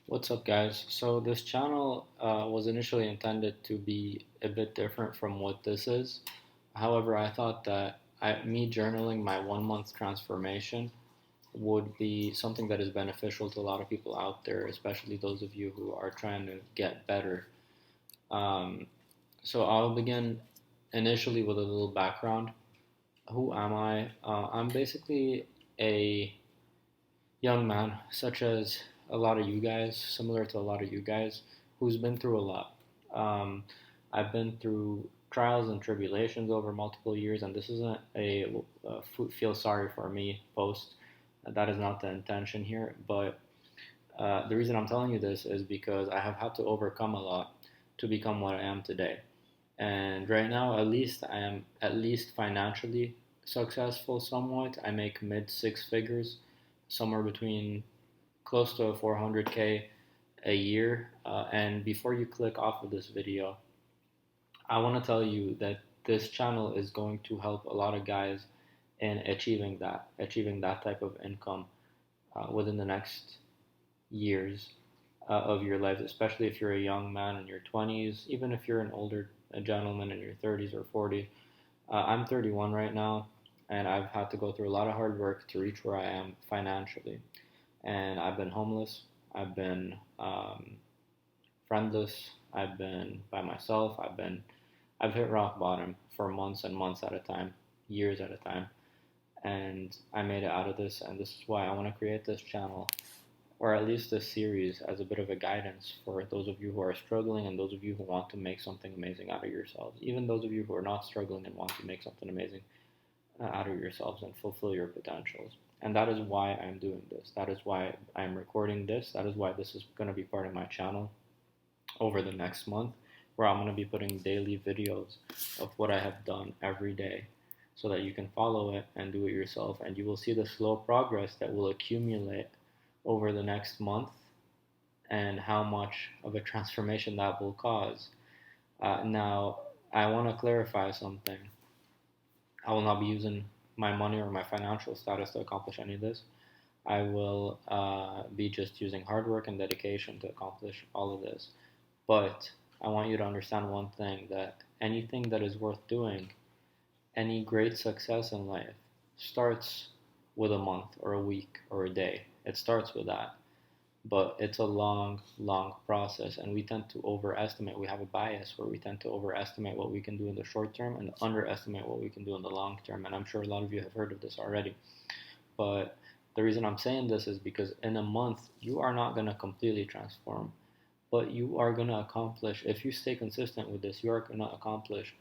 What's up, guys? So, this channel was initially intended to be a bit different from what this is. However, I thought that me journaling my 1 month transformation would be something that is beneficial to a lot of people out there, especially those of you who are trying to get better. Um, so, I'll begin initially with a little background. Who am I? I'm basically a young man, such as a lot of you guys, similar to a lot of you guys, who's been through a lot. Um, I've been through trials and tribulations over multiple years, and this isn't a feel sorry for me post. That is not the intention here. But the reason I'm telling you this is because I have had to overcome a lot to become what I am today. And right now, at least I am at least financially successful somewhat. I make mid six figures, somewhere between close to 400K a year. And before you click off of this video, I want to tell you that this channel is going to help a lot of guys in achieving that type of income within the next years of your life, especially if you're a young man in your 20s, even if you're an older gentleman in your 30s or 40s. I'm 31 right now, and I've had to go through a lot of hard work to reach where I am financially. And I've been homeless. I've been friendless. I've been by myself. I've hit rock bottom for months and months at a time, years at a time, and I made it out of this. And this is why I want to create this channel, or at least this series, as a bit of a guidance for those of you who are struggling and those of you who want to make something amazing out of yourselves. Even those of you who are not struggling and want to make something amazing out of yourselves and fulfill your potentials. And that is why I'm doing this. That is why I'm recording this. That is why this is going to be part of my channel over the next month, where I'm going to be putting daily videos of what I have done every day so that you can follow it and do it yourself. And you will see the slow progress that will accumulate over the next month and how much of a transformation that will cause. Now, I want to clarify something. I will not be using my money or my financial status to accomplish any of this. I will be just using hard work and dedication to accomplish all of this. But I want you to understand one thing, that anything that is worth doing, any great success in life, starts with a month or a week or a day. It starts with that. But it's a long, long process, and we tend to overestimate. We have a bias where we tend to overestimate what we can do in the short term and underestimate what we can do in the long term. And I'm sure a lot of you have heard of this already. But the reason I'm saying this is because in a month, you are not going to completely transform, but you are going to accomplish, if you stay consistent with this, you are going to accomplish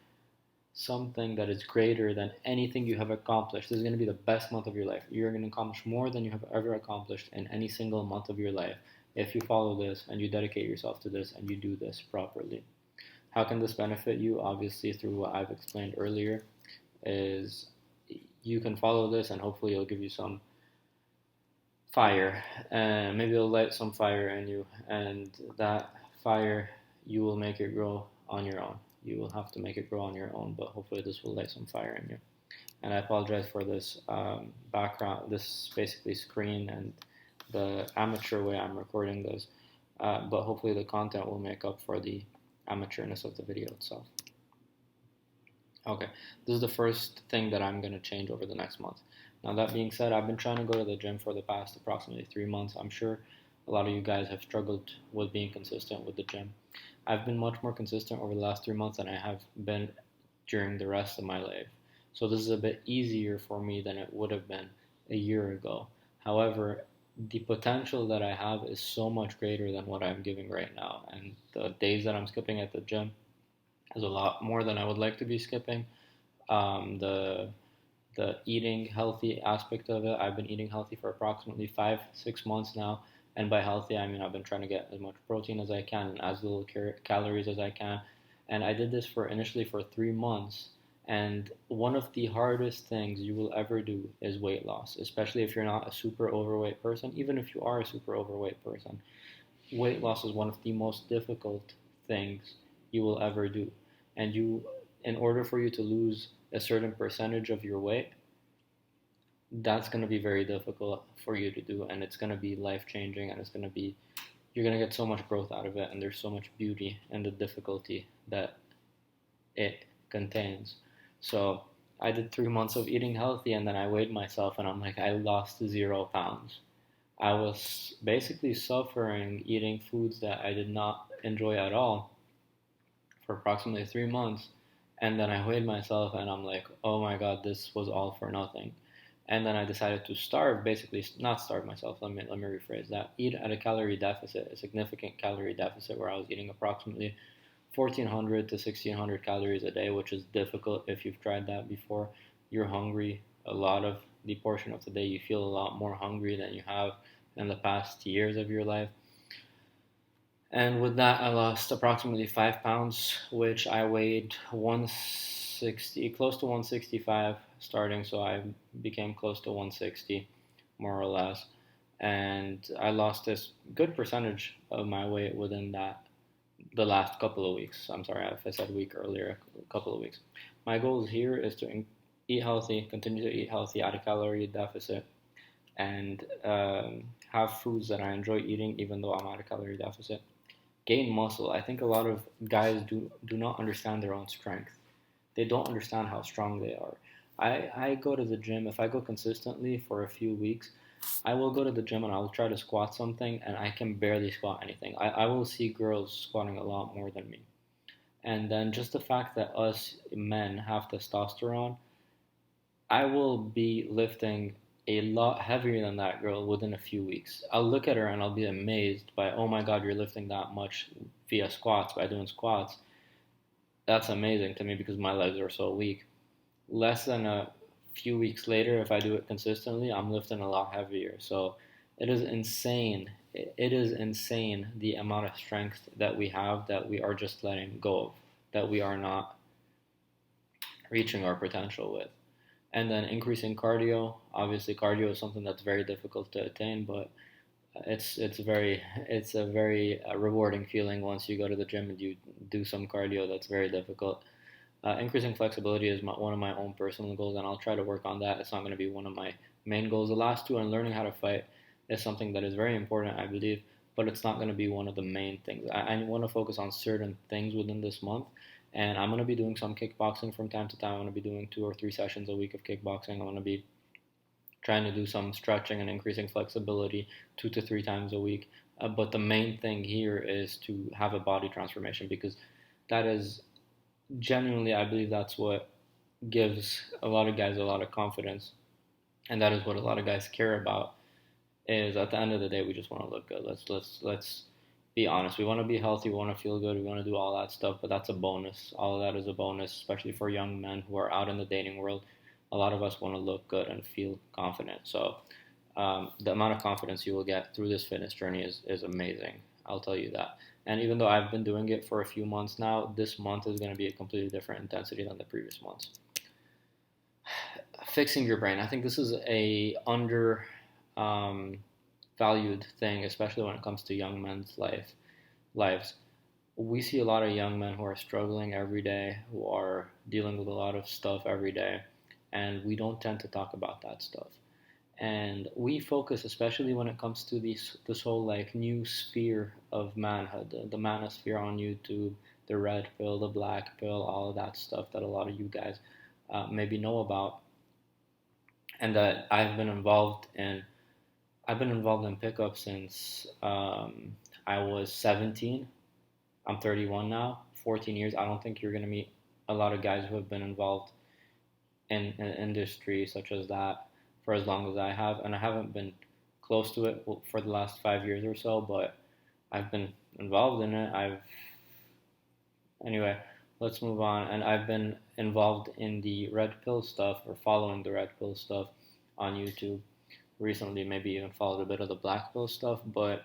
something that is greater than anything you have accomplished. This is going to be the best month of your life. You're going to accomplish more than you have ever accomplished in any single month of your life if you follow this and you dedicate yourself to this and you do this properly. How can this benefit you? Obviously, through what I've explained earlier, is you can follow this and hopefully it'll give you some fire, and maybe it'll light some fire in you, and that fire, you will make it grow on your own. You will have to make it grow on your own, but hopefully this will light some fire in you. And I apologize for this background, this basically screen and the amateur way I'm recording this, but hopefully the content will make up for the amateurness of the video itself. Okay, this is the first thing that I'm going to change over the next month. Now, that being said, I've been trying to go to the gym for the past approximately 3 months. I'm sure a lot of you guys have struggled with being consistent with the gym. I've been much more consistent over the last 3 months than I have been during the rest of my life. So this is a bit easier for me than it would have been a year ago. However, the potential that I have is so much greater than what I'm giving right now. And the days that I'm skipping at the gym is a lot more than I would like to be skipping. The eating healthy aspect of it, I've been eating healthy for approximately 5-6 months now, and by healthy I mean I've been trying to get as much protein as I can and as little calories as I can. And I did this for initially for 3 months. And one of the hardest things you will ever do is weight loss, especially if you're not a super overweight person. Even if you are a super overweight person, weight loss is one of the most difficult things you will ever do. And in order for you to lose a certain percentage of your weight, that's going to be very difficult for you to do, and it's going to be life changing, and it's going to be, you're gonna get so much growth out of it, and there's so much beauty and the difficulty that it contains. So I did 3 months of eating healthy, and then I weighed myself, and I'm like, I lost 0 pounds. I was basically suffering eating foods that I did not enjoy at all for approximately 3 months. And then I weighed myself and I'm like, oh my God, this was all for nothing. And then I decided to starve, basically not starve myself. Let me rephrase that. Eat at a calorie deficit, a significant calorie deficit, where I was eating approximately 1,400 to 1,600 calories a day, which is difficult if you've tried that before. You're hungry a lot of the portion of the day. You feel a lot more hungry than you have in the past years of your life. And with that, I lost approximately 5 pounds, which I weighed 160, close to 165 starting. So I became close to 160, more or less. And I lost this good percentage of my weight within the last couple of weeks. I'm sorry if I said week earlier, a couple of weeks. My goal here is to eat healthy, continue to eat healthy at a calorie deficit, and have foods that I enjoy eating even though I'm at a calorie deficit. Gain muscle. I think a lot of guys do not understand their own strength. They don't understand how strong they are. I go to the gym. If I go consistently for a few weeks, I will go to the gym and I'll try to squat something and I can barely squat anything. I will see girls squatting a lot more than me. And then just the fact that us men have testosterone, I will be lifting a lot heavier than that girl within a few weeks. I'll look at her and I'll be amazed by, oh my God, you're lifting that much via squats, by doing squats. That's amazing to me because my legs are so weak. Less than a few weeks later, if I do it consistently, I'm lifting a lot heavier. So it is insane. It is insane the amount of strength that we have that we are just letting go of, that we are not reaching our potential with. And then increasing cardio. Obviously, cardio is something that's very difficult to attain, but it's a very rewarding feeling once you go to the gym and you do some cardio. That's very difficult. Increasing flexibility is one of my own personal goals, and I'll try to work on that. It's not going to be one of my main goals. The last two, and learning how to fight, is something that is very important, I believe, but it's not going to be one of the main things. I want to focus on certain things within this month, and I'm going to be doing some kickboxing from time to time. I'm going to be doing 2 or 3 sessions a week of kickboxing. I'm going to be trying to do some stretching and increasing flexibility 2 to 3 times a week. But the main thing here is to have a body transformation because that is genuinely, I believe that's what gives a lot of guys a lot of confidence, and that is what a lot of guys care about. Is at the end of the day, we just want to look good. Let's be honest. We want to be healthy. We want to feel good. We want to do all that stuff, but that's a bonus. All of that is a bonus, especially for young men who are out in the dating world. A lot of us want to look good and feel confident. So the amount of confidence you will get through this fitness journey is amazing. I'll tell you that. And even though I've been doing it for a few months now, this month is going to be a completely different intensity than the previous months. Fixing your brain. I think this is a under valued thing, especially when it comes to young men's lives. We see a lot of young men who are struggling every day, who are dealing with a lot of stuff every day, and we don't tend to talk about that stuff. And we focus, especially when it comes to this whole like new sphere of manhood, the manosphere on YouTube, the red pill, the black pill, all of that stuff that a lot of you guys maybe know about, and that I've been involved in pickup since I was 17. I'm 31 now. 14 years. I don't think you're gonna meet a lot of guys who have been involved in an industry such as that for as long as I have, and I haven't been close to it for the last 5 years or so, but I've been involved in it. Anyway, let's move on. And I've been involved in the red pill stuff, or following the red pill stuff on YouTube recently, maybe even followed a bit of the black pill stuff, but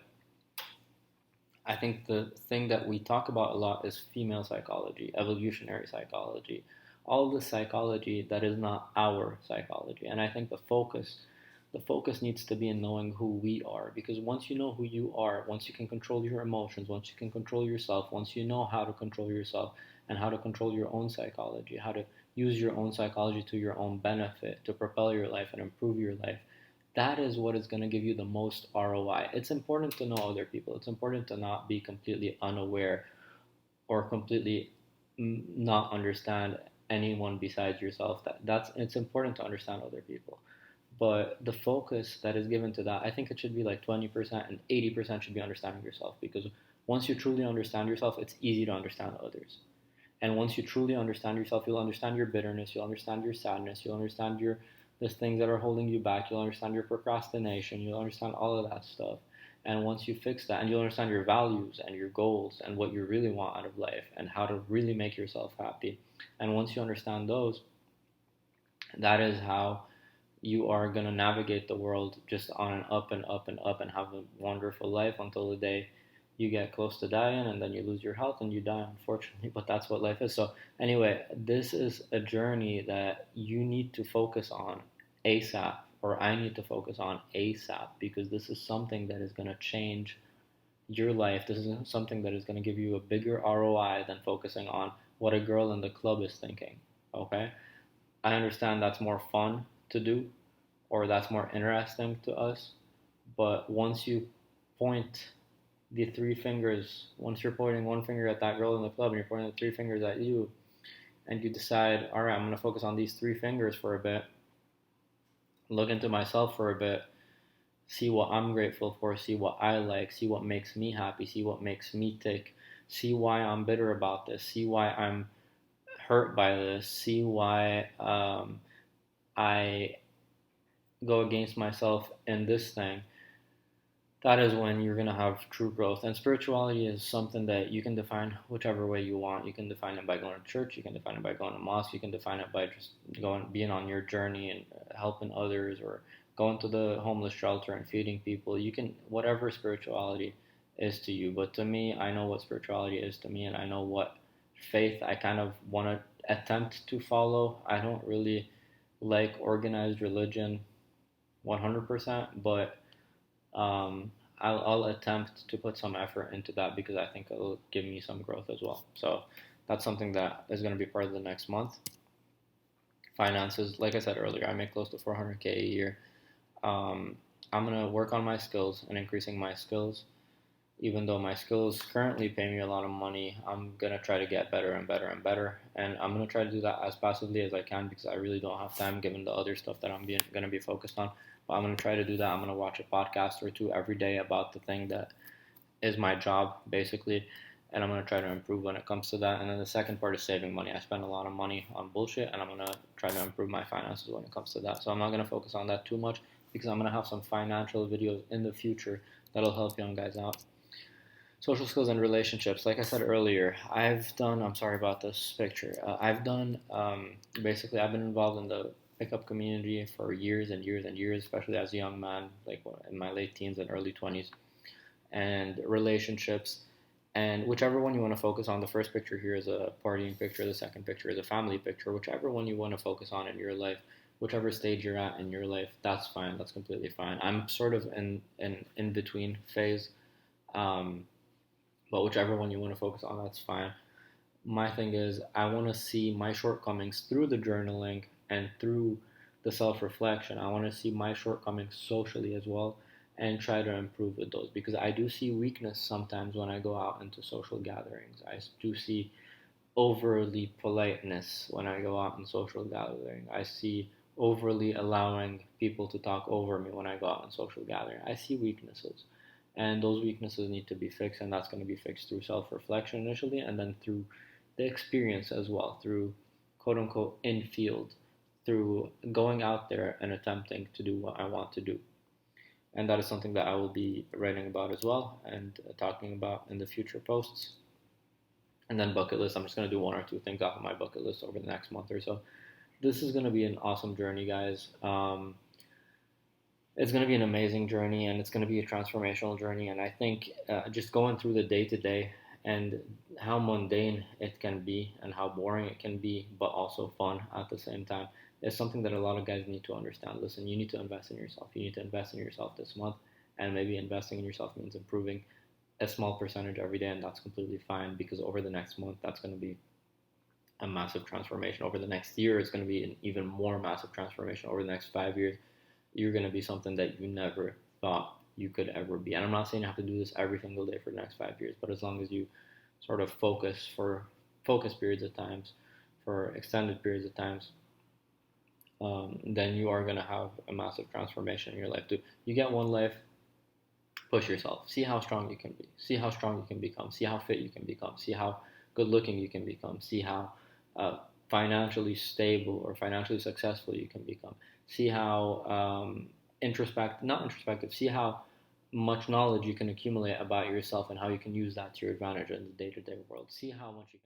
I think the thing that we talk about a lot is female psychology, evolutionary psychology, all the psychology that is not our psychology. And I think the focus needs to be in knowing who we are, because once you know who you are, once you can control your emotions, once you can control yourself, once you know how to control yourself and how to control your own psychology, how to use your own psychology to your own benefit to propel your life and improve your life, that is what is going to give you the most ROI. It's important to know other people. It's important to not be completely unaware or completely not understand anyone besides yourself. That's it's important to understand other people. But the focus that is given to that, I think it should be like 20% and 80% should be understanding yourself, because once you truly understand yourself, it's easy to understand others. And once you truly understand yourself, you'll understand your bitterness, you'll understand your sadness, you'll understand your the things that are holding you back, you'll understand your procrastination, you'll understand all of that stuff. And once you fix that, and you'll understand your values and your goals and what you really want out of life and how to really make yourself happy. And once you understand those, that is how you are going to navigate the world just on and up and up and up and have a wonderful life until the day you get close to dying, and then you lose your health and you die, unfortunately. But that's what life is. So anyway, this is a journey that you need to focus on ASAP, or I need to focus on ASAP, because this is something that is going to change your life. This is something that is going to give you a bigger ROI than focusing on what a girl in the club is thinking. Okay, I understand that's more fun to do, or that's more interesting to us. But once you point the three fingers, once you're pointing one finger at that girl in the club and you're pointing the three fingers at you, and you decide, all right, I'm going to focus on these three fingers for a bit, look into myself for a bit, see what I'm grateful for, see what I like, see what makes me happy, see what makes me tick, see why I'm bitter about this, see why I'm hurt by this, see why I go against myself in this thing. That is when you're going to have true growth. And spirituality is something that you can define whichever way you want. You can define it by going to church, you can define it by going to mosque, you can define it by just being on your journey and helping others, or going to the homeless shelter and feeding people. You can, whatever spirituality is to you. But to me, I know what spirituality is to me, and I know what faith I kind of want to attempt to follow. I don't really like organized religion 100%, but I'll attempt to put some effort into that, because I think it'll give me some growth as well. So that's something that is going to be part of the next month. Finances, like I said earlier, I make close to 400K a year. I'm going to work on my skills and increasing my skills. Even though my skills currently pay me a lot of money, I'm going to try to get better and better and better. And I'm going to try to do that as passively as I can, because I really don't have time given the other stuff that I'm going to be focused on. But I'm going to try to do that. I'm going to watch a podcast or two every day about the thing that is my job, basically. And I'm going to try to improve when it comes to that. And then the second part is saving money. I spend a lot of money on bullshit, and I'm going to try to improve my finances when it comes to that. So I'm not going to focus on that too much, because I'm going to have some financial videos in the future that'll help young guys out. Social skills and relationships. Like I said earlier, I'm sorry about this picture. Basically, I've been involved in the pickup community for years and years and years, especially as a young man, like in my late teens and early 20s. And relationships, and whichever one you want to focus on. The first picture here is a partying picture, the second picture is a family picture. Whichever one you want to focus on in your life, whichever stage you're at in your life, that's fine. That's completely fine. I'm sort of in between phase. But whichever one you want to focus on, that's fine. My thing is, I want to see my shortcomings through the journaling and through the self reflection. I want to see my shortcomings socially as well, and try to improve with those, because I do see weakness sometimes when I go out into social gatherings. I do see overly politeness when I go out in social gathering. I see overly allowing people to talk over me when I go out in social gathering. I see weaknesses, and those weaknesses need to be fixed, and that's going to be fixed through self-reflection initially, and then through the experience as well, through quote unquote in field, through going out there and attempting to do what I want to do. And that is something that I will be writing about as well, and talking about in the future posts. And then bucket list, I'm just going to do one or two things off of my bucket list over the next month or so. This is going to be an awesome journey, guys. It's going to be an amazing journey, and it's going to be a transformational journey. And I think just going through the day to day and how mundane it can be and how boring it can be, but also fun at the same time, is something that a lot of guys need to understand. Listen, you need to invest in yourself. You need to invest in yourself this month, and maybe investing in yourself means improving a small percentage every day, and that's completely fine, because over the next month, that's going to be a massive transformation. Over the next year, it's going to be an even more massive transformation. Over the next 5 years, you're going to be something that you never thought you could ever be. And I'm not saying you have to do this every single day for the next 5 years, but as long as you sort of focus periods of times, for extended periods of times, then you are going to have a massive transformation in your life too. You get one life, push yourself. See how strong you can be. See how strong you can become. See how fit you can become. See how good looking you can become. See how financially stable or financially successful you can become. See how not introspective. See how much knowledge you can accumulate about yourself and how you can use that to your advantage in the day-to-day world. See how much you can